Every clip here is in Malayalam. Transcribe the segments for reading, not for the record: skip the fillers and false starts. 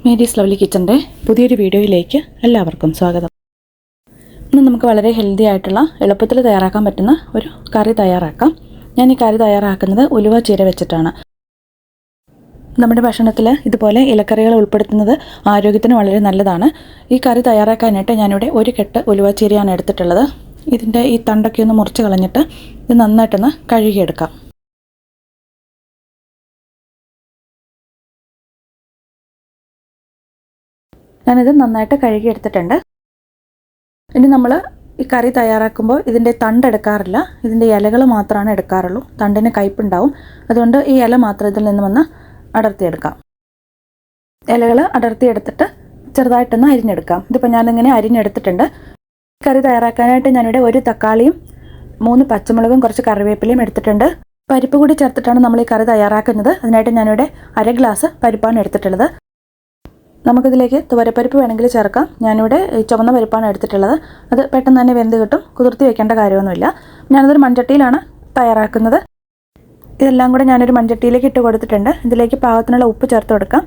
മേരീസ് ലവ്ലി കിച്ചൻ്റെ പുതിയൊരു വീഡിയോയിലേക്ക് എല്ലാവർക്കും സ്വാഗതം. ഇന്ന് നമുക്ക് വളരെ ഹെൽത്തി ആയിട്ടുള്ള എളുപ്പത്തിൽ തയ്യാറാക്കാൻ പറ്റുന്ന ഒരു കറി തയ്യാറാക്കാം. ഞാൻ ഈ കറി തയ്യാറാക്കുന്നത് ഉലുവ ചീര വെച്ചിട്ടാണ്. നമ്മുടെ ഭക്ഷണത്തിൽ ഇതുപോലെ ഇലക്കറികൾ ഉൾപ്പെടുത്തുന്നത് ആരോഗ്യത്തിന് വളരെ നല്ലതാണ്. ഈ കറി തയ്യാറാക്കാനായിട്ട് ഞാനിവിടെ ഒരു കെട്ട് ഉലുവ ചീരയാണ് എടുത്തിട്ടുള്ളത്. ഇതിൻ്റെ ഈ തണ്ടൊക്കെ ഒന്ന് മുറിച്ച് കളഞ്ഞിട്ട് ഇത് നന്നായിട്ടൊന്ന് കഴുകിയെടുക്കാം. ഞാനിത് നന്നായിട്ട് കഴുകിയെടുത്തിട്ടുണ്ട്. ഇനി നമ്മൾ ഈ കറി തയ്യാറാക്കുമ്പോൾ ഇതിൻ്റെ തണ്ട് എടുക്കാറില്ല, ഇതിൻ്റെ ഇലകൾ മാത്രമാണ് എടുക്കാറുള്ളൂ. തണ്ടിന് കയ്പുണ്ടാവും, അതുകൊണ്ട് ഈ ഇല മാത്രം ഇതിൽ നിന്ന് വന്ന് അടർത്തിയെടുക്കാം. ഇലകൾ അടർത്തിയെടുത്തിട്ട് ചെറുതായിട്ടൊന്ന് അരിഞ്ഞെടുക്കാം. ഇതിപ്പോൾ ഞാനിങ്ങനെ അരിഞ്ഞെടുത്തിട്ടുണ്ട്. കറി തയ്യാറാക്കാനായിട്ട് ഞാനിവിടെ ഒരു തക്കാളിയും 3 പച്ചമുളകും കുറച്ച് കറിവേപ്പിലയും എടുത്തിട്ടുണ്ട്. പരിപ്പ് കൂടി ചേർത്തിട്ടാണ് നമ്മൾ ഈ കറി തയ്യാറാക്കുന്നത്. അതിനായിട്ട് ഞാനിവിടെ 1/2 ഗ്ലാസ് പരിപ്പാണ് എടുത്തിട്ടുള്ളത്. നമുക്കിതിലേക്ക് തുവരപ്പരിപ്പ് വേണമെങ്കിൽ ചേർക്കാം. ഞാനിവിടെ ചുവന്ന പരിപ്പാണ് എടുത്തിട്ടുള്ളത്. അത് പെട്ടെന്ന് തന്നെ വെന്ത് കിട്ടും, കുതിർത്തി വെക്കേണ്ട കാര്യമൊന്നുമില്ല. ഞാനതൊരു മൺചട്ടിയിലാണ് തയ്യാറാക്കുന്നത്. ഇതെല്ലാം കൂടെ ഞാനൊരു മൺചട്ടിയിലേക്ക് ഇട്ട് കൊടുത്തിട്ടുണ്ട്. ഇതിലേക്ക് പാകത്തിനുള്ള ഉപ്പ് ചേർത്ത് കൊടുക്കാം.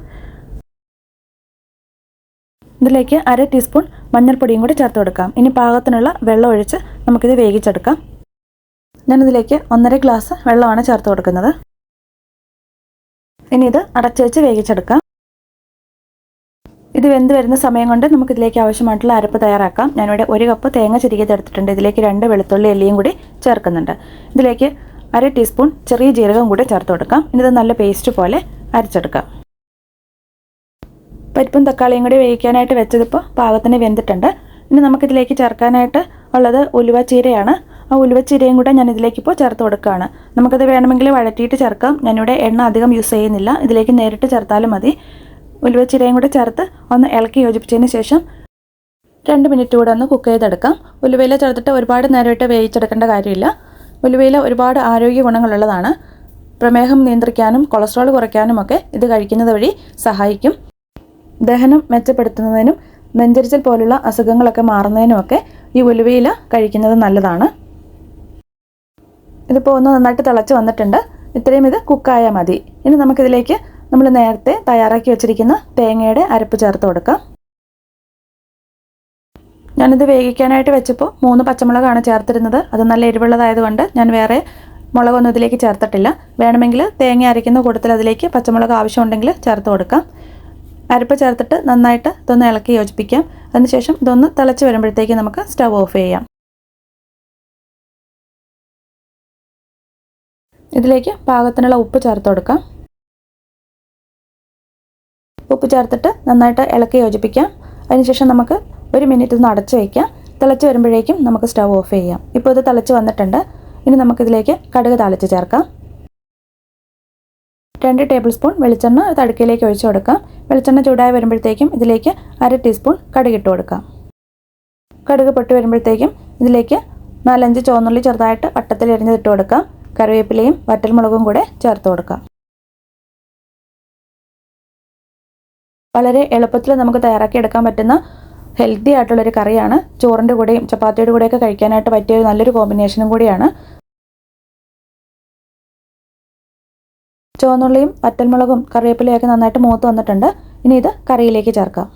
ഇതിലേക്ക് 1/2 ടീസ്പൂൺ മഞ്ഞൾപ്പൊടിയും കൂടി ചേർത്ത് കൊടുക്കാം. ഇനി പാകത്തിനുള്ള വെള്ളം ഒഴിച്ച് നമുക്കിത് വേവിച്ചെടുക്കാം. ഞാനിതിലേക്ക് 1.5 ഗ്ലാസ് വെള്ളമാണ് ചേർത്ത് കൊടുക്കുന്നത്. ഇനി ഇത് അടച്ചു വെച്ച് വേവിച്ചെടുക്കാം. ഇത് വെന്ത് വരുന്ന സമയം കൊണ്ട് നമുക്കിതിലേക്ക് ആവശ്യമായിട്ടുള്ള അരപ്പ് തയ്യാറാക്കാം. ഞാനിവിടെ 1 കപ്പ് തേങ്ങ ചിരകിയതെടുത്തിട്ടുണ്ട്. ഇതിലേക്ക് 2 വെളുത്തുള്ളി അല്ലിയും കൂടി ചേർക്കുന്നുണ്ട്. ഇതിലേക്ക് 1/2 ടീസ്പൂൺ ചെറിയ ജീരകം കൂടി ചേർത്ത് കൊടുക്കാം. ഇനിത് നല്ല പേസ്റ്റ് പോലെ അരച്ചെടുക്കാം. പരിപ്പും തക്കാളിയും കൂടി വേവിക്കാനായിട്ട് വെച്ചതിപ്പോൾ പാകത്തിന് വെന്തിട്ടുണ്ട്. ഇനി നമുക്കിതിലേക്ക് ചേർക്കാനായിട്ട് ഉള്ളത് ഉലുവ ചീരയാണ്. ആ ഉലുവ ചീരയും കൂടെ ഞാൻ ഇതിലേക്കിപ്പോൾ ചേർത്ത് കൊടുക്കുകയാണ്. നമുക്കത് വേണമെങ്കിൽ വഴറ്റിയിട്ട് ചേർക്കാം. ഞാനിവിടെ എണ്ണ അധികം യൂസ് ചെയ്യുന്നില്ല, ഇതിലേക്ക് നേരിട്ട് ചേർത്താലും മതി. ഉലുവ ചീരയും കൂടെ ചേർത്ത് ഒന്ന് ഇളക്കി യോജിപ്പിച്ചതിന് ശേഷം 2 മിനിറ്റ് കൂടെ ഒന്ന് കുക്ക് ചെയ്തെടുക്കാം. ഉലുവയില ചേർത്തിട്ട് ഒരുപാട് നേരമായിട്ട് വേവിച്ചെടുക്കേണ്ട കാര്യമില്ല. ഉലുവയില ഒരുപാട് ആരോഗ്യ ഗുണങ്ങളുള്ളതാണ്. പ്രമേഹം നിയന്ത്രിക്കാനും കൊളസ്ട്രോൾ കുറയ്ക്കാനും ഒക്കെ ഇത് കഴിക്കുന്നത് വഴി സഹായിക്കും. ദഹനം മെച്ചപ്പെടുത്തുന്നതിനും നെഞ്ചരിച്ചൽ പോലുള്ള അസുഖങ്ങളൊക്കെ മാറുന്നതിനുമൊക്കെ ഈ ഉലുവയില കഴിക്കുന്നത് നല്ലതാണ്. ഇതിപ്പോൾ ഒന്ന് നന്നായിട്ട് തിളച്ച് വന്നിട്ടുണ്ട്. ഇത്രയും ഇത് കുക്കായാൽ മതി. ഇനി നമുക്കിതിലേക്ക് നമ്മൾ നേരത്തെ തയ്യാറാക്കി വെച്ചിരിക്കുന്ന തേങ്ങയുടെ അരപ്പ് ചേർത്ത് കൊടുക്കാം. ഞാനിത് വേവിക്കാനായിട്ട് വെച്ചപ്പോൾ 3 പച്ചമുളകാണ് ചേർത്തിരുന്നത്. അത് നല്ല എരിവുള്ളതായതുകൊണ്ട് ഞാൻ വേറെ മുളകൊന്നും ഇതിലേക്ക് ചേർത്തിട്ടില്ല. വേണമെങ്കിൽ തേങ്ങ അരയ്ക്കുന്ന കൂട്ടത്തിൽ അതിലേക്ക് പച്ചമുളക് ആവശ്യമുണ്ടെങ്കിൽ ചേർത്ത് കൊടുക്കാം. അരപ്പ് ചേർത്തിട്ട് നന്നായിട്ട് ഇതൊന്ന് ഇളക്കി യോജിപ്പിക്കാം. അതിനുശേഷം ഇതൊന്ന് തിളച്ച് വരുമ്പോഴത്തേക്ക് നമുക്ക് സ്റ്റവ് ഓഫ് ചെയ്യാം. ഇതിലേക്ക് പാകത്തിനുള്ള ഉപ്പ് ചേർത്ത് കൊടുക്കാം. ഉപ്പ് ചേർത്തിട്ട് നന്നായിട്ട് ഇളക്കി യോജിപ്പിക്കാം. അതിനുശേഷം നമുക്ക് 1 മിനിറ്റ് ഒന്ന് അടച്ച് വയ്ക്കാം. തിളച്ച് വരുമ്പോഴേക്കും നമുക്ക് സ്റ്റവ് ഓഫ് ചെയ്യാം. ഇപ്പോൾ ഇത് തിളച്ച് വന്നിട്ടുണ്ട്. ഇനി നമുക്കിതിലേക്ക് കടുക് താളിച്ച് ചേർക്കാം. 2 ടേബിൾ സ്പൂൺ വെളിച്ചെണ്ണ തടുക്കയിലേക്ക് ഒഴിച്ചു കൊടുക്കാം. വെളിച്ചെണ്ണ ചൂടായി വരുമ്പോഴത്തേക്കും ഇതിലേക്ക് 1/2 ടീസ്പൂൺ കടുക് ഇട്ട് കൊടുക്കാം. കടുക് പൊട്ടി വരുമ്പോഴത്തേക്കും ഇതിലേക്ക് 4-5 ചുവന്നുള്ളി ചെറുതായിട്ട് വട്ടത്തിൽ എരിഞ്ഞിട്ട് കൊടുക്കാം. കറിവേപ്പിലയും വറ്റൽമുളകും കൂടെ ചേർത്ത് കൊടുക്കാം. വളരെ എളുപ്പത്തിൽ നമുക്ക് തയ്യാറാക്കി എടുക്കാൻ പറ്റുന്ന ഹെൽത്തി ആയിട്ടുള്ളൊരു കറിയാണ്. ചോറിൻ്റെ കൂടെയും ചപ്പാത്തിയുടെ കൂടെയൊക്കെ കഴിക്കാനായിട്ട് പറ്റിയ ഒരു നല്ലൊരു കോമ്പിനേഷനും കൂടിയാണ്. ചുവന്നുള്ളിയും വറ്റൽമുളകും കറിവേപ്പിലയൊക്കെ നന്നായിട്ട് മൂത്ത് വന്നിട്ടുണ്ട്. ഇനി ഇത് കറിയിലേക്ക് ചേർക്കാം.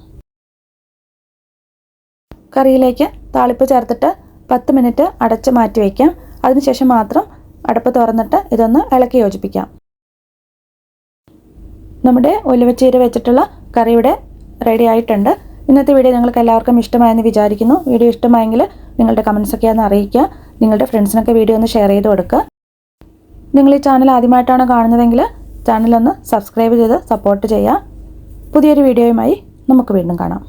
കറിയിലേക്ക് താളിപ്പ് ചേർത്തിട്ട് 10 മിനിറ്റ് അടച്ച് മാറ്റി വയ്ക്കാം. അതിനുശേഷം മാത്രം അടുപ്പ് തുറന്നിട്ട് ഇതൊന്ന് ഇളക്കി യോജിപ്പിക്കാം. നമ്മുടെ ഉലുവച്ചീര വെച്ചിട്ടുള്ള കറിയുടെ റെഡി ആയിട്ടുണ്ട്. ഇന്നത്തെ വീഡിയോ നിങ്ങൾക്ക് എല്ലാവർക്കും ഇഷ്ടമായെന്ന് വിചാരിക്കുന്നു. വീഡിയോ ഇഷ്ടമായെങ്കിൽ നിങ്ങളുടെ കമൻസൊക്കെ ഒന്ന് അറിയിക്കുക. നിങ്ങളുടെ ഫ്രണ്ട്സിനൊക്കെ വീഡിയോ ഒന്ന് ഷെയർ ചെയ്ത് കൊടുക്കുക. നിങ്ങൾ ഈ ചാനൽ ആദ്യമായിട്ടാണ് കാണുന്നതെങ്കിൽ ചാനലൊന്ന് സബ്സ്ക്രൈബ് ചെയ്ത് സപ്പോർട്ട് ചെയ്യുക. പുതിയൊരു വീഡിയോയുമായി നമുക്ക് വീണ്ടും കാണാം.